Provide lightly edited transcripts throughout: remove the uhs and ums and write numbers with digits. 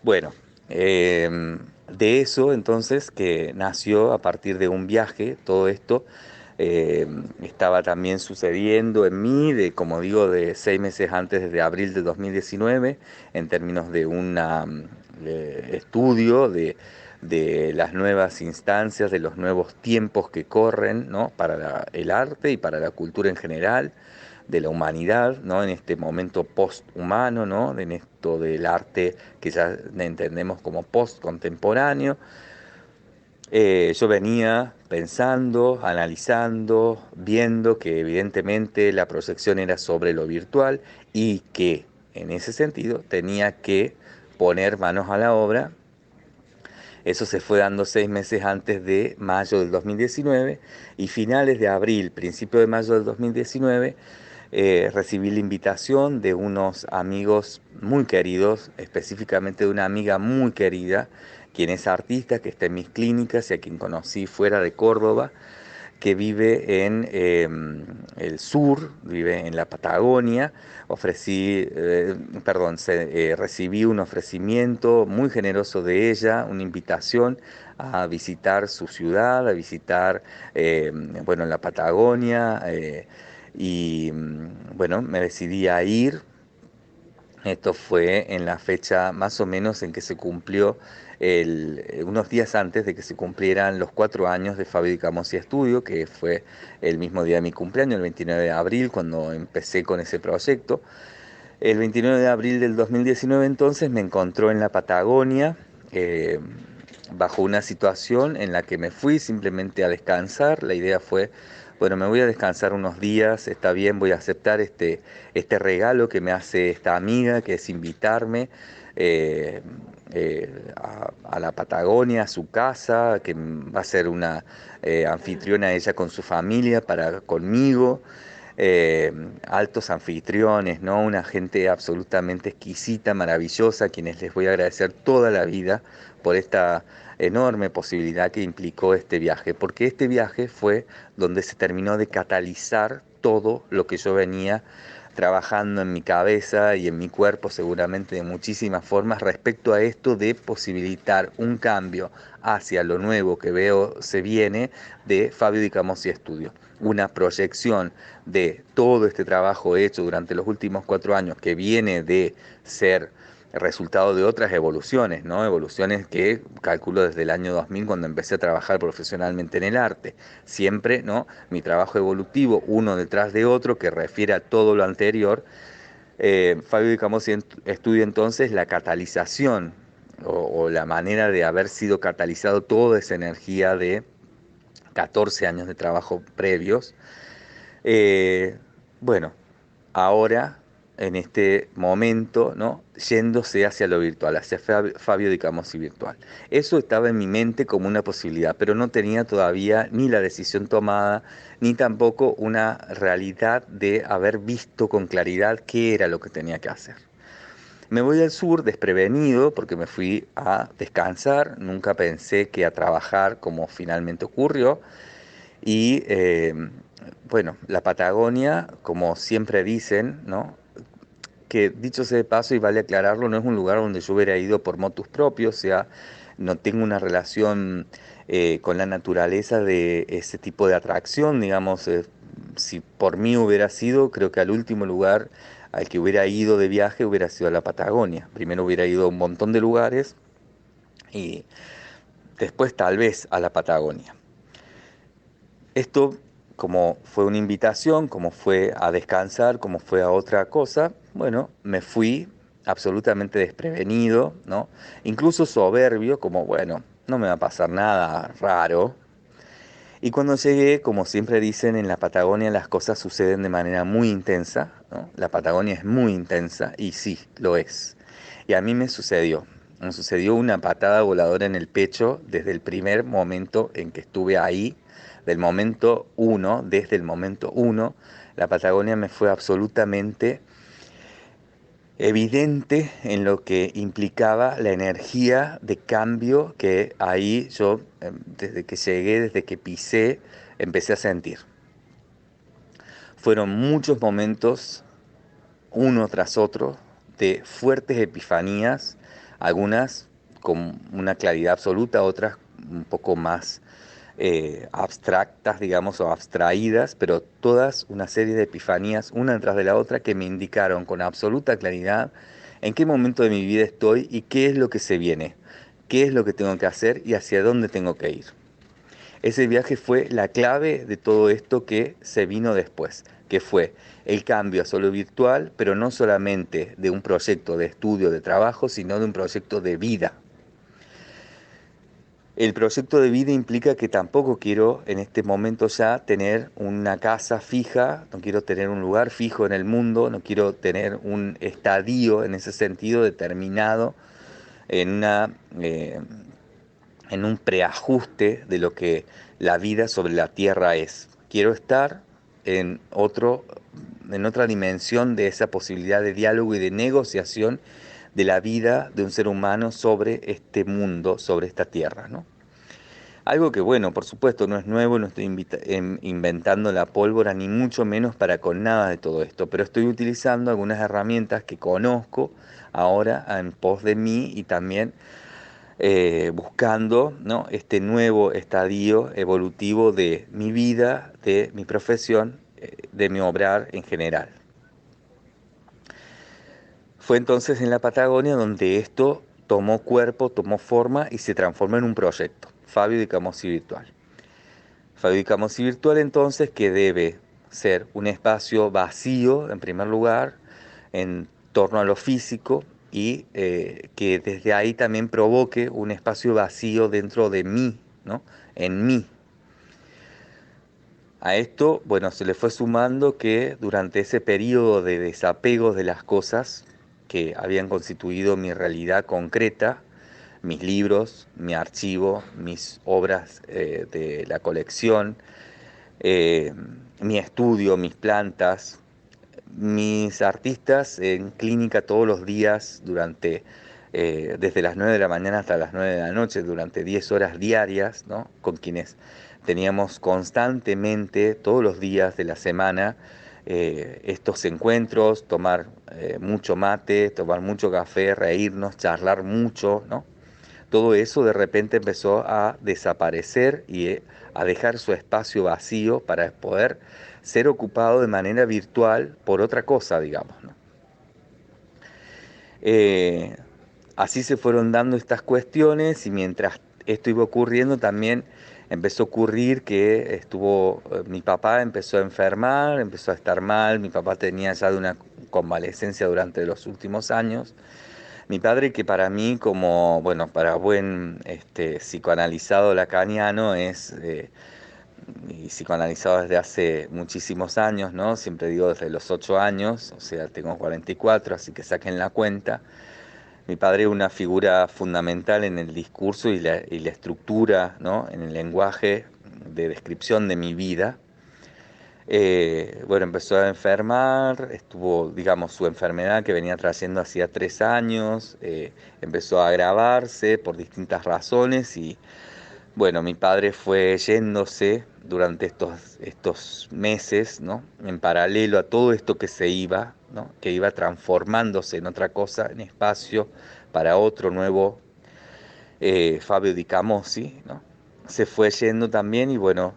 Bueno, de eso entonces que nació a partir de un viaje, todo esto eh, estaba también sucediendo en mí, de, como digo, de 6 meses antes de abril de 2019, en términos de un estudio de las nuevas instancias, de los nuevos tiempos que corren, ¿no? Para el arte y para la cultura en general de la humanidad, ¿no? En este momento posthumano, ¿no? En esto del arte que ya entendemos como postcontemporáneo. Yo venía pensando, analizando, viendo que evidentemente la proyección era sobre lo virtual y que en ese sentido tenía que poner manos a la obra. Eso se fue dando 6 meses antes de mayo del 2019 y finales de abril, principio de mayo del 2019, recibí la invitación de unos amigos muy queridos, específicamente de una amiga muy querida, quien es artista, que está en mis clínicas y a quien conocí fuera de Córdoba, que vive en el sur, vive en la Patagonia. Recibí un ofrecimiento muy generoso de ella, una invitación a visitar su ciudad, a visitar, bueno, la Patagonia, bueno, me decidí a ir. Esto fue en la fecha más o menos en que se cumplió unos días antes de que se cumplieran los 4 años de Fábrica Mosi Estudio, que fue el mismo día de mi cumpleaños, el 29 de abril, cuando empecé con ese proyecto. El 29 de abril del 2019 entonces me encontró en la Patagonia, eh, bajo una situación en la que me fui simplemente a descansar. La idea fue, bueno, me voy a descansar unos días, está bien, voy a aceptar este regalo que me hace esta amiga, que es invitarme eh, a la Patagonia, a su casa, que va a ser una anfitriona ella con su familia para conmigo. Altos anfitriones, ¿no? Una gente absolutamente exquisita, maravillosa, a quienes les voy a agradecer toda la vida por esta enorme posibilidad que implicó este viaje, porque este viaje fue donde se terminó de catalizar todo lo que yo venía trabajando en mi cabeza y en mi cuerpo seguramente de muchísimas formas respecto a esto de posibilitar un cambio hacia lo nuevo que veo se viene de Fabio Di Camosi Estudio. Una proyección de todo este trabajo hecho durante los últimos 4 años que viene de ser resultado de otras evoluciones, ¿no? Evoluciones que calculo desde el año 2000 cuando empecé a trabajar profesionalmente en el arte. Siempre, ¿no? Mi trabajo evolutivo, uno detrás de otro, que refiere a todo lo anterior. Fabio Di Camosi estudia entonces la catalización o la manera de haber sido catalizado toda esa energía de 14 años de trabajo previos. Eh, bueno, ahora, en este momento, ¿no? Yéndose hacia lo virtual, hacia Fabio Di Camosi virtual. Eso estaba en mi mente como una posibilidad, pero no tenía todavía ni la decisión tomada, ni tampoco una realidad de haber visto con claridad qué era lo que tenía que hacer. Me voy al sur desprevenido porque me fui a descansar, nunca pensé que a trabajar como finalmente ocurrió. Y bueno, la Patagonia, como siempre dicen, ¿no? Que dicho sea de paso, y vale aclararlo, no es un lugar donde yo hubiera ido por motus propios, o sea, no tengo una relación con la naturaleza de ese tipo de atracción, digamos, si por mí hubiera sido, creo que al último lugar al que hubiera ido de viaje hubiera sido a la Patagonia. Primero hubiera ido a un montón de lugares y después tal vez a la Patagonia. Esto, como fue una invitación, como fue a descansar, como fue a otra cosa, bueno, me fui absolutamente desprevenido, ¿no? Incluso soberbio, como, bueno, no me va a pasar nada raro. Y cuando llegué, como siempre dicen, en la Patagonia las cosas suceden de manera muy intensa, ¿no? La Patagonia es muy intensa y sí, lo es. Y a mí me sucedió. Me sucedió una patada voladora en el pecho desde el primer momento en que estuve ahí, del momento uno, desde el momento uno. La Patagonia me fue absolutamente evidente en lo que implicaba la energía de cambio que ahí yo, desde que llegué, desde que pisé, empecé a sentir. Fueron muchos momentos, uno tras otro, de fuertes epifanías, algunas con una claridad absoluta, otras un poco más abstractas, digamos, o abstraídas, pero todas una serie de epifanías, una detrás de la otra, que me indicaron con absoluta claridad en qué momento de mi vida estoy y qué es lo que se viene, qué es lo que tengo que hacer y hacia dónde tengo que ir. Ese viaje fue la clave de todo esto que se vino después, que fue el cambio a solo virtual, pero no solamente de un proyecto de estudio, de trabajo, sino de un proyecto de vida. El proyecto de vida implica que tampoco quiero en este momento ya tener una casa fija, no quiero tener un lugar fijo en el mundo, no quiero tener un estadio en ese sentido determinado en eh, en un preajuste de lo que la vida sobre la Tierra es. Quiero estar en en otra dimensión de esa posibilidad de diálogo y de negociación de la vida de un ser humano sobre este mundo, sobre esta Tierra, ¿no? Algo que, bueno, por supuesto, no es nuevo, no estoy inventando la pólvora, ni mucho menos para con nada de todo esto, pero estoy utilizando algunas herramientas que conozco ahora en pos de mí y también buscando, ¿no?, este nuevo estadio evolutivo de mi vida, de mi profesión, de mi obrar en general. Fue entonces en la Patagonia donde esto tomó cuerpo, tomó forma y se transformó en un proyecto, Fabio Di Camosi Virtual. Fabio Di Camosi Virtual entonces que debe ser un espacio vacío en primer lugar, en torno a lo físico y que desde ahí también provoque un espacio vacío dentro de mí, ¿no? En mí. A esto, bueno, se le fue sumando que durante ese periodo de desapegos de las cosas que habían constituido mi realidad concreta, mis libros, mi archivo, mis obras de la colección, eh, mi estudio, mis plantas, mis artistas en clínica todos los días desde las 9 de la mañana hasta las 9 de la noche, durante 10 horas diarias, ¿no? Con quienes teníamos constantemente, todos los días de la semana, estos encuentros, tomar mucho mate, tomar mucho café, reírnos, charlar mucho, ¿no? Todo eso de repente empezó a desaparecer y a dejar su espacio vacío para poder ser ocupado de manera virtual por otra cosa, digamos, ¿no? Eh, Así se fueron dando estas cuestiones y mientras esto iba ocurriendo también empezó a ocurrir que mi papá empezó a enfermar, empezó a estar mal, mi papá tenía ya de una convalecencia durante los últimos años. Mi padre, que para mí, como, bueno, para buen psicoanalizado lacaniano, y psicoanalizado desde hace muchísimos años, ¿no? Siempre digo desde los 8 años, o sea, tengo 44, así que saquen la cuenta. Mi padre es una figura fundamental en el discurso y la estructura, ¿no?, en el lenguaje de descripción de mi vida. Bueno, empezó a enfermar, estuvo, digamos, su enfermedad que venía trayendo hacía 3 años, empezó a agravarse por distintas razones y, bueno, mi padre fue yéndose durante estos meses, ¿no? En paralelo a todo esto que se iba, ¿no?, que iba transformándose en otra cosa, en espacio para otro nuevo Fabio Di Camosi, ¿no? Se fue yendo también y, bueno,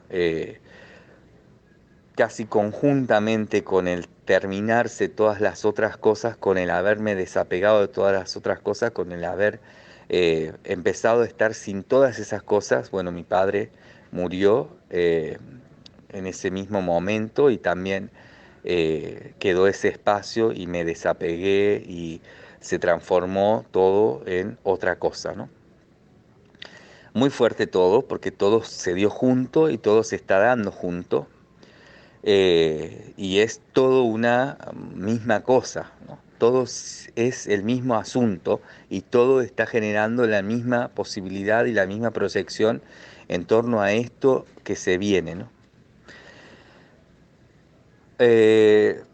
casi conjuntamente con el terminarse todas las otras cosas, con el haberme desapegado de todas las otras cosas, con el haber empezado a estar sin todas esas cosas, bueno, mi padre murió en ese mismo momento y también quedó ese espacio y me desapegué y se transformó todo en otra cosa, ¿no? Muy fuerte todo, porque todo se dio junto y todo se está dando junto y es todo una misma cosa, ¿no? Todo es el mismo asunto y todo está generando la misma posibilidad y la misma proyección en torno a esto que se viene, ¿no?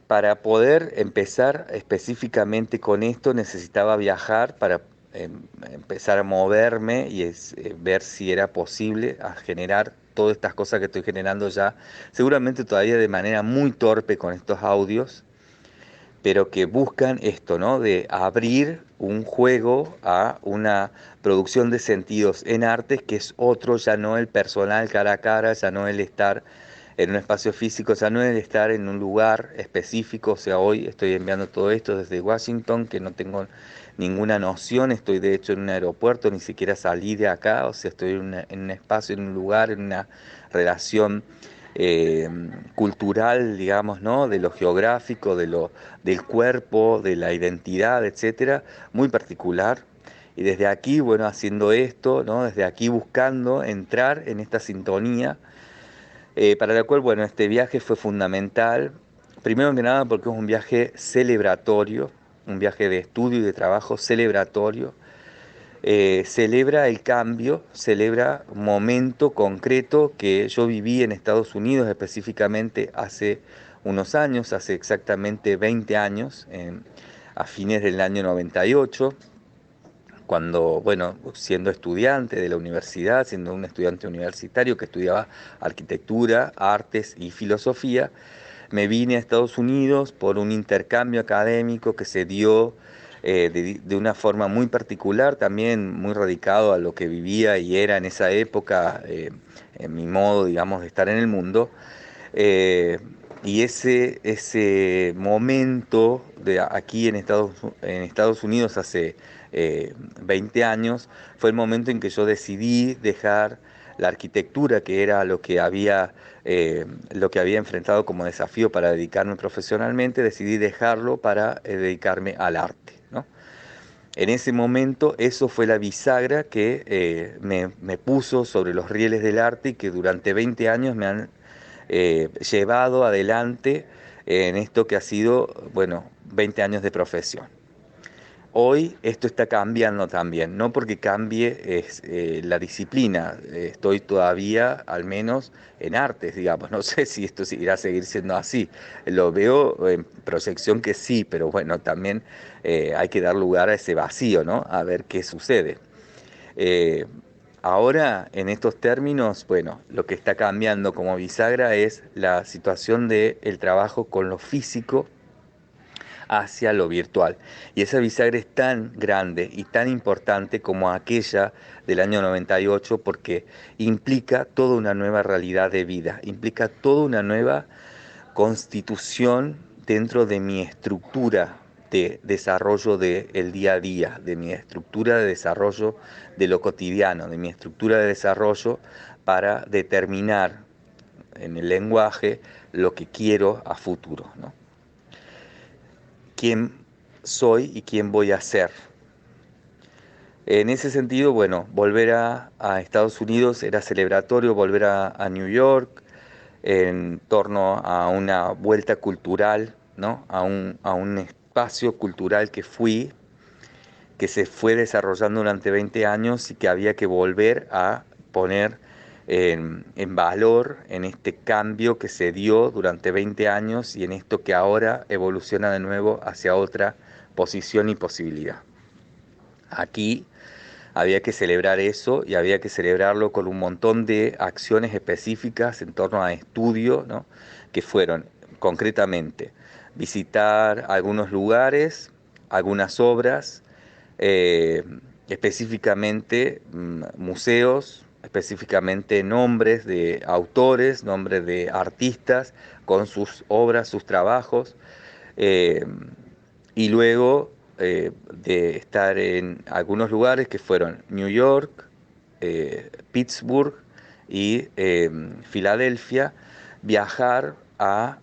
Para poder empezar específicamente con esto necesitaba viajar para empezar a moverme y ver si era posible a generar todas estas cosas que estoy generando ya, seguramente todavía de manera muy torpe con estos audios, pero que buscan esto, ¿no? De abrir un juego a una producción de sentidos en artes que es otro, ya no el personal cara a cara, ya no el estar en un espacio físico, ya no el estar en un lugar específico. O sea, hoy estoy enviando todo esto desde Washington, que no tengo ninguna noción, estoy de hecho en un aeropuerto, ni siquiera salí de acá, o sea, estoy en un espacio, en un lugar, en una relación eh, cultural, digamos, ¿no? De lo geográfico, del cuerpo, de la identidad, etcétera, muy particular. Y desde aquí, bueno, haciendo esto, ¿no? Desde aquí buscando entrar en esta sintonía, para la cual, bueno, este viaje fue fundamental. Primero que nada porque es un viaje celebratorio, un viaje de estudio y de trabajo celebratorio. Celebra el cambio, celebra un momento concreto que yo viví en Estados Unidos específicamente hace unos años, hace exactamente 20 años, a fines del año 98, cuando, bueno, siendo estudiante de la universidad, siendo un estudiante universitario que estudiaba arquitectura, artes y filosofía, me vine a Estados Unidos por un intercambio académico que se dio de una forma muy particular, también muy radicado a lo que vivía y era en esa época, en mi modo, digamos, de estar en el mundo. Eh, y ese momento de aquí en Estados Unidos hace 20 años fue el momento en que yo decidí dejar la arquitectura, que era lo que había enfrentado como desafío para dedicarme profesionalmente, decidí dejarlo para dedicarme al arte, ¿no? En ese momento eso fue la bisagra que me puso sobre los rieles del arte y que durante 20 años me han llevado adelante en esto que ha sido, bueno, 20 años de profesión. Hoy esto está cambiando también, no porque cambie la disciplina, estoy todavía al menos en artes, digamos, no sé si esto irá a seguir siendo así, lo veo en proyección que sí, pero bueno, también hay que dar lugar a ese vacío, ¿no? A ver qué sucede. Eh, Ahora, en estos términos, bueno, lo que está cambiando como bisagra es la situación del trabajo con lo físico hacia lo virtual. Y esa bisagra es tan grande y tan importante como aquella del año 98 porque implica toda una nueva realidad de vida, implica toda una nueva constitución dentro de mi estructura de desarrollo del día a día, de mi estructura de desarrollo de lo cotidiano, de mi estructura de desarrollo para determinar en el lenguaje lo que quiero a futuro, ¿no? Quién soy y quién voy a ser. En ese sentido, bueno, volver a Estados Unidos era celebratorio, volver a New York en torno a una vuelta cultural, ¿no? A un espacio cultural que se fue desarrollando durante 20 años y que había que volver a poner en valor en este cambio que se dio durante 20 años y en esto que ahora evoluciona de nuevo hacia otra posición y posibilidad. Aquí había que celebrar eso y había que celebrarlo con un montón de acciones específicas en torno a estudio, ¿no? Que fueron concretamente visitar algunos lugares, algunas obras, eh, específicamente museos, específicamente nombres de autores, nombres de artistas con sus obras, sus trabajos, eh, y luego de estar en algunos lugares que fueron New York, Pittsburgh y Filadelfia, viajar a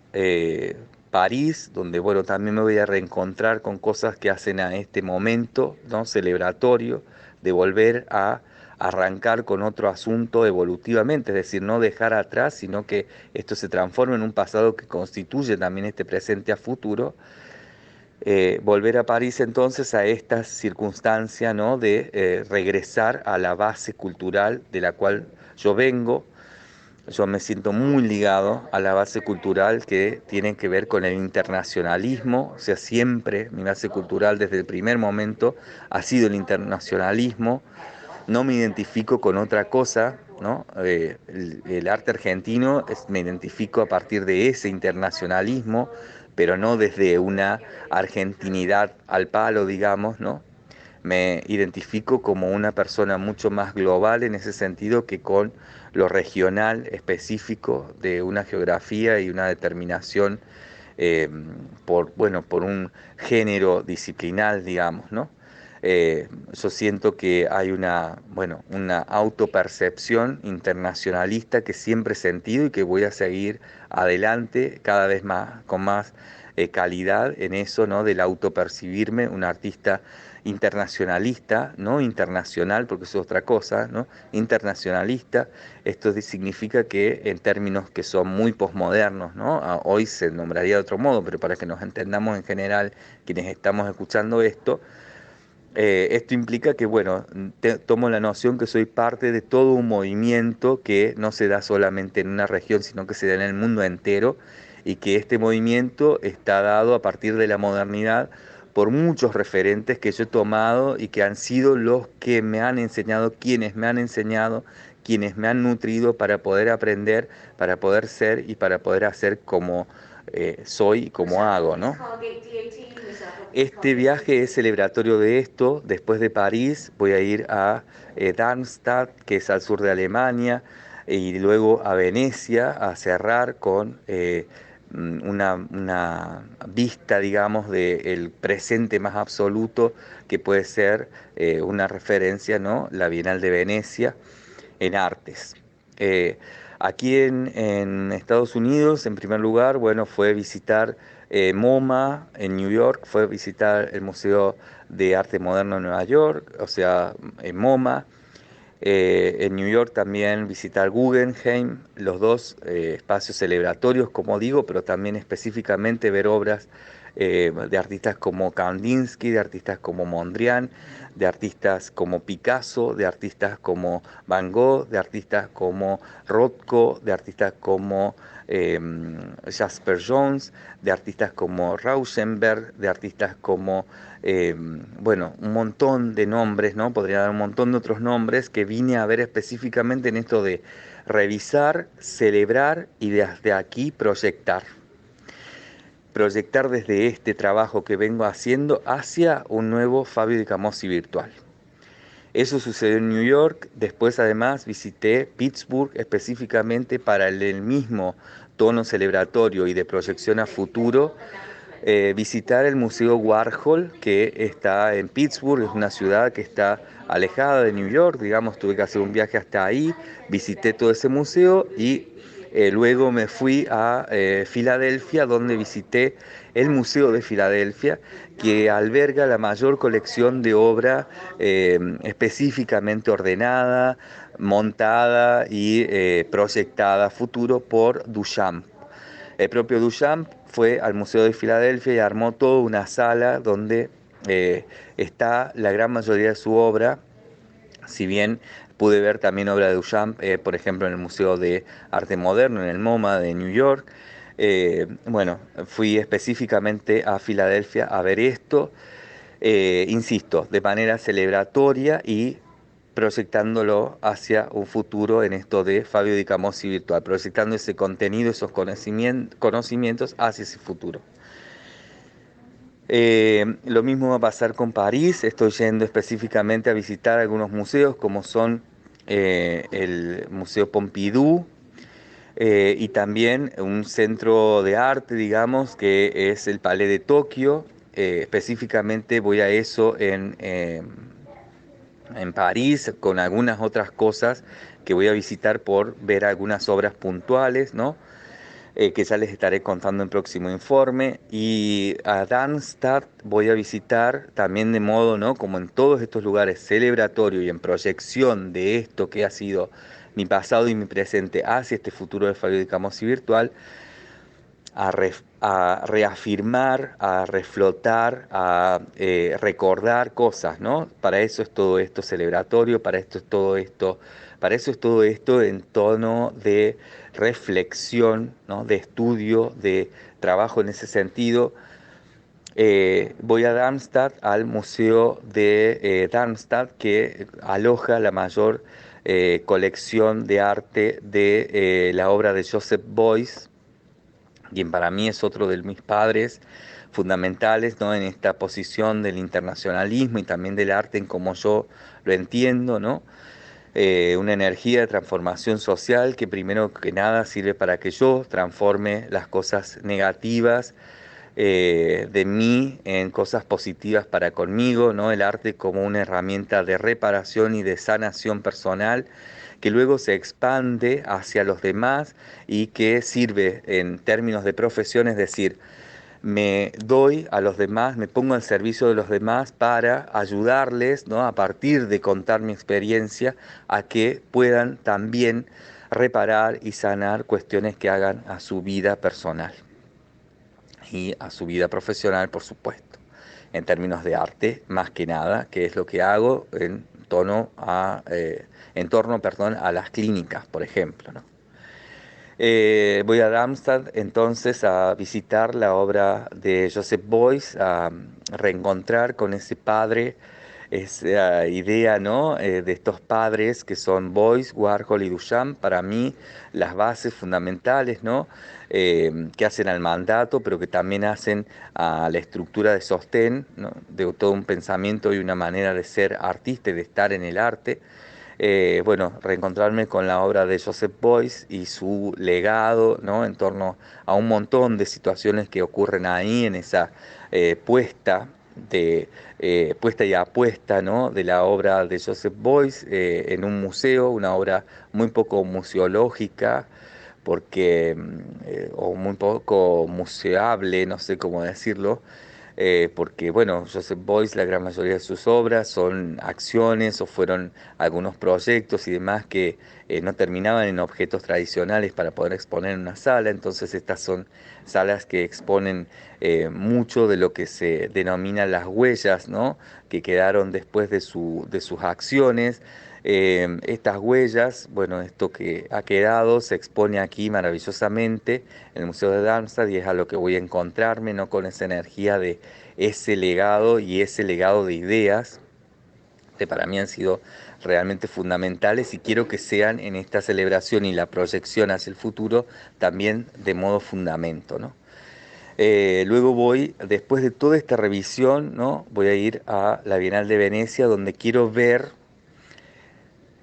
París, donde bueno, también me voy a reencontrar con cosas que hacen a este momento, ¿no? Celebratorio, de volver a arrancar con otro asunto evolutivamente, es decir, no dejar atrás, sino que esto se transforma en un pasado que constituye también este presente a futuro. Volver a París entonces a esta circunstancia, ¿no? De regresar a la base cultural de la cual yo vengo. Yo me siento muy ligado a la base cultural que tiene que ver con el internacionalismo, o sea, siempre mi base cultural desde el primer momento ha sido el internacionalismo. No me identifico con otra cosa, ¿no? El arte argentino me identifico a partir de ese internacionalismo, pero no desde una argentinidad al palo, digamos, ¿no? Me identifico como una persona mucho más global en ese sentido que con lo regional específico de una geografía y una determinación eh, bueno, por un género disciplinar, digamos, ¿no? Yo siento que hay bueno, una autopercepción internacionalista que siempre he sentido y que voy a seguir adelante cada vez más, con más calidad en eso, ¿no? Del autopercibirme un artista internacionalista, no internacional, porque eso es otra cosa, ¿no? Internacionalista, esto significa que en términos que son muy posmodernos, ¿no? Hoy se nombraría de otro modo, pero para que nos entendamos en general, quienes estamos escuchando esto implica que, bueno, tomo la noción que soy parte de todo un movimiento que no se da solamente en una región, sino que se da en el mundo entero, y que este movimiento está dado a partir de la modernidad por muchos referentes que yo he tomado y que han sido los que me han enseñado, quienes me han nutrido para poder aprender, para poder ser y para poder hacer como soy y como hago, ¿no? Este viaje es celebratorio de esto. Después de París voy a ir a Darmstadt, que es al sur de Alemania, y luego a Venecia a cerrar con una vista, digamos, del presente más absoluto que puede ser una referencia, ¿no? La Bienal de Venecia en artes. Eh, Aquí en Estados Unidos, en primer lugar, bueno, fue visitar MoMA en New York, fue visitar el Museo de Arte Moderno en Nueva York, o sea, en MoMA. En New York también visitar Guggenheim, los dos espacios celebratorios, como digo, pero también específicamente ver obras de artistas como Kandinsky, de artistas como Mondrian, de artistas como Picasso, de artistas como Van Gogh, de artistas como Rothko, de artistas como eh, Jasper Jones, de artistas como Rauschenberg, de artistas como, bueno, un montón de nombres, ¿no? Podría dar un montón de otros nombres que vine a ver específicamente en esto de revisar, celebrar y desde aquí proyectar. Proyectar desde este trabajo que vengo haciendo hacia un nuevo Fabio Di Camossi virtual. Eso sucedió en New York, después además visité Pittsburgh específicamente para el mismo tono celebratorio y de proyección a futuro, visitar el Museo Warhol que está en Pittsburgh, es una ciudad que está alejada de New York, digamos, tuve que hacer un viaje hasta ahí, visité todo ese museo y luego me fui a Filadelfia, donde visité el Museo de Filadelfia, que alberga la mayor colección de obra específicamente ordenada, montada y proyectada a futuro por Duchamp. El propio Duchamp fue al Museo de Filadelfia y armó toda una sala donde está la gran mayoría de su obra, si bien pude ver también obra de Duchamp, por ejemplo, en el Museo de Arte Moderno, en el MoMA de New York. Bueno, fui específicamente a Filadelfia a ver esto, insisto, de manera celebratoria y proyectándolo hacia un futuro en esto de Fabio Di Camossi virtual, proyectando ese contenido, esos conocimientos hacia ese futuro. Lo mismo va a pasar con París, estoy yendo específicamente a visitar algunos museos como son el Museo Pompidou y también un centro de arte, digamos, que es el Palais de Tokio. Específicamente voy a eso en París, con algunas otras cosas que voy a visitar por ver algunas obras puntuales, ¿no? Que ya les estaré contando en próximo informe. Y a Darmstadt voy a visitar también de modo, ¿no? Como en todos estos lugares celebratorio y en proyección de esto que ha sido mi pasado y mi presente hacia este futuro de Fabio Di Camossi virtual, a reafirmar, a reflotar, a recordar cosas, ¿no? Para eso es todo esto celebratorio, para eso es todo esto en tono de reflexión, ¿no? De estudio, de trabajo en ese sentido. Voy a Darmstadt, al Museo de Darmstadt, que aloja la mayor colección de arte de la obra de Joseph Beuys, quien para mí es otro de mis padres fundamentales, ¿no? En esta posición del internacionalismo y también del arte en como yo lo entiendo, ¿no? Una energía de transformación social que primero que nada sirve para que yo transforme las cosas negativas de mí en cosas positivas para conmigo, ¿no? El arte como una herramienta de reparación y de sanación personal que luego se expande hacia los demás y que sirve en términos de profesión, es decir, me doy a los demás, me pongo al servicio de los demás para ayudarles, ¿no? A partir de contar mi experiencia, a que puedan también reparar y sanar cuestiones que hagan a su vida personal y a su vida profesional, por supuesto, en términos de arte, más que nada, que es lo que hago en torno, perdón, a las clínicas, por ejemplo, ¿no? Voy a Darmstadt entonces a visitar la obra de Joseph Beuys, a reencontrar con ese padre, esa idea, ¿no? De estos padres que son Beuys, Warhol y Duchamp, para mí las bases fundamentales, ¿no? Que hacen al mandato, pero que también hacen a la estructura de sostén, ¿no? De todo un pensamiento y una manera de ser artista y de estar en el arte. Bueno, reencontrarme con la obra de Joseph Beuys y su legado, ¿no? En torno a un montón de situaciones que ocurren ahí en esa puesta puesta y apuesta, ¿no? De la obra de Joseph Beuys en un museo, una obra muy poco museológica, porque, o muy poco museable, no sé cómo decirlo, porque bueno, Joseph Beuys, la gran mayoría de sus obras son acciones o fueron algunos proyectos y demás que no terminaban en objetos tradicionales para poder exponer en una sala, entonces estas son salas que exponen mucho de lo que se denomina las huellas, ¿no? Que quedaron después de sus acciones. Estas huellas, bueno, esto que ha quedado se expone aquí maravillosamente en el Museo de Darmstadt y es a lo que voy a encontrarme, ¿no? Con esa energía de ese legado y ese legado de ideas que para mí han sido realmente fundamentales y quiero que sean en esta celebración y la proyección hacia el futuro también de modo fundamento, ¿no? Luego voy, después de toda esta revisión, ¿no? Voy a ir a la Bienal de Venecia donde quiero ver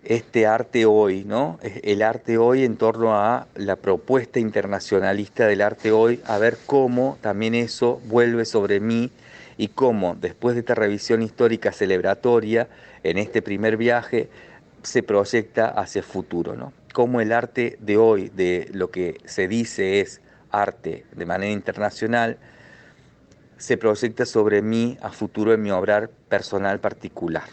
este arte hoy, ¿no? El arte hoy en torno a la propuesta internacionalista del arte hoy, a ver cómo también eso vuelve sobre mí y cómo después de esta revisión histórica celebratoria, en este primer viaje, se proyecta hacia el futuro, ¿no? Cómo el arte de hoy, de lo que se dice es arte de manera internacional, se proyecta sobre mí a futuro en mi obrar personal particular.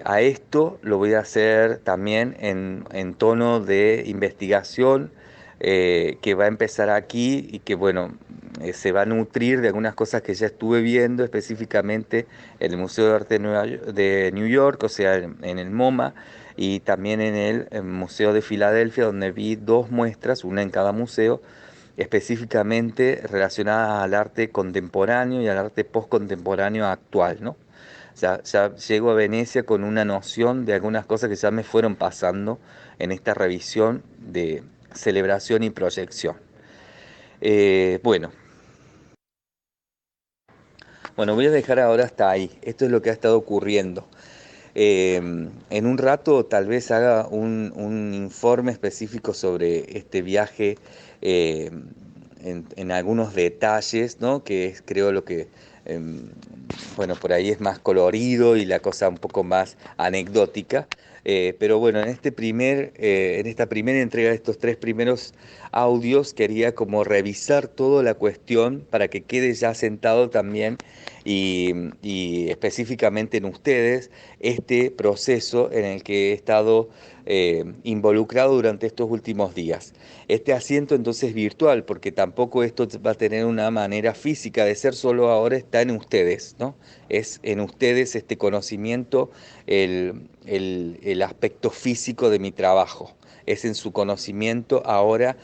A esto lo voy a hacer también en tono de investigación que va a empezar aquí y que, bueno, se va a nutrir de algunas cosas que ya estuve viendo específicamente en el Museo de Arte de New York, o sea, en el MoMA, y también en el Museo de Filadelfia, donde vi dos muestras, una en cada museo, específicamente relacionadas al arte contemporáneo y al arte postcontemporáneo actual, ¿no? Ya llego a Venecia con una noción de algunas cosas que ya me fueron pasando en esta revisión de celebración y proyección. Bueno, bueno, voy a dejar ahora hasta ahí. Esto es lo que ha estado ocurriendo. En un rato tal vez haga un informe específico sobre este viaje eh, en algunos detalles, ¿no? Que es creo lo que, bueno, por ahí es más colorido y la cosa un poco más anecdótica. Pero bueno, en esta primera entrega de estos tres primeros audios quería como revisar toda la cuestión para que quede ya sentado también y específicamente en ustedes este proceso en el que he estado involucrado durante estos últimos días. Este asiento entonces es virtual, porque tampoco esto va a tener una manera física de ser, solo ahora está en ustedes, ¿no? Es en ustedes este conocimiento, el aspecto físico de mi trabajo. Es en su conocimiento ahora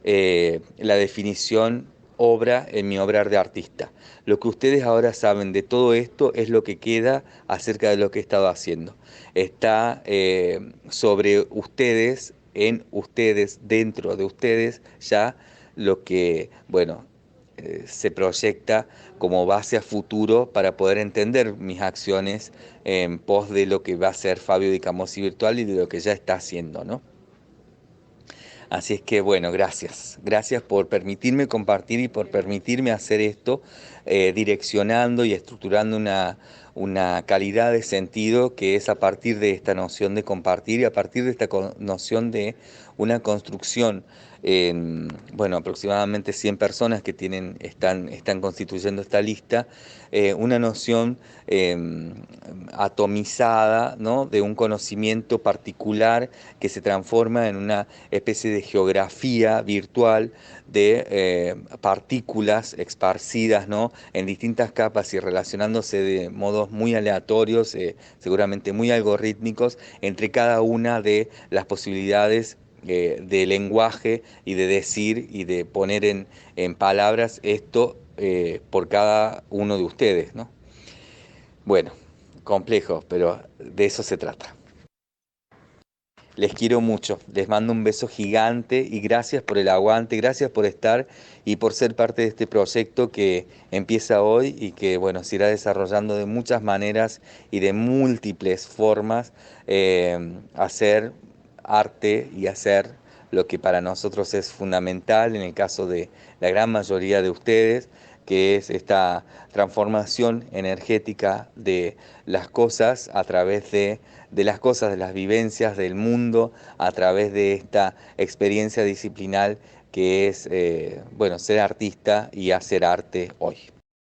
la definición obra en mi obrar de artista. Lo que ustedes ahora saben de todo esto es lo que queda acerca de lo que he estado haciendo. Está sobre ustedes, en ustedes, dentro de ustedes, ya lo que, bueno, se proyecta como base a futuro para poder entender mis acciones en pos de lo que va a ser Fabio Di Camossi Virtual y de lo que ya está haciendo, ¿no? Así es que bueno, gracias. Gracias por permitirme compartir y por permitirme hacer esto, direccionando y estructurando una calidad de sentido que es a partir de esta noción de compartir y a partir de esta noción de una construcción. Bueno, aproximadamente 100 personas que están constituyendo esta lista, una noción eh, atomizada, ¿no? De un conocimiento particular que se transforma en una especie de geografía virtual de partículas esparcidas, ¿no? En distintas capas y relacionándose de modos muy aleatorios, seguramente muy algorítmicos, entre cada una de las posibilidades de lenguaje y de decir y de poner en palabras esto por cada uno de ustedes, ¿no? Bueno, complejo, pero de eso se trata. Les quiero mucho, les mando un beso gigante y gracias por el aguante, gracias por estar y por ser parte de este proyecto que empieza hoy y que, bueno, se irá desarrollando de muchas maneras y de múltiples formas, hacer arte y hacer lo que para nosotros es fundamental en el caso de la gran mayoría de ustedes, que es esta transformación energética de las cosas a través de las cosas, de las vivencias del mundo, a través de esta experiencia disciplinal que es, bueno, ser artista y hacer arte hoy.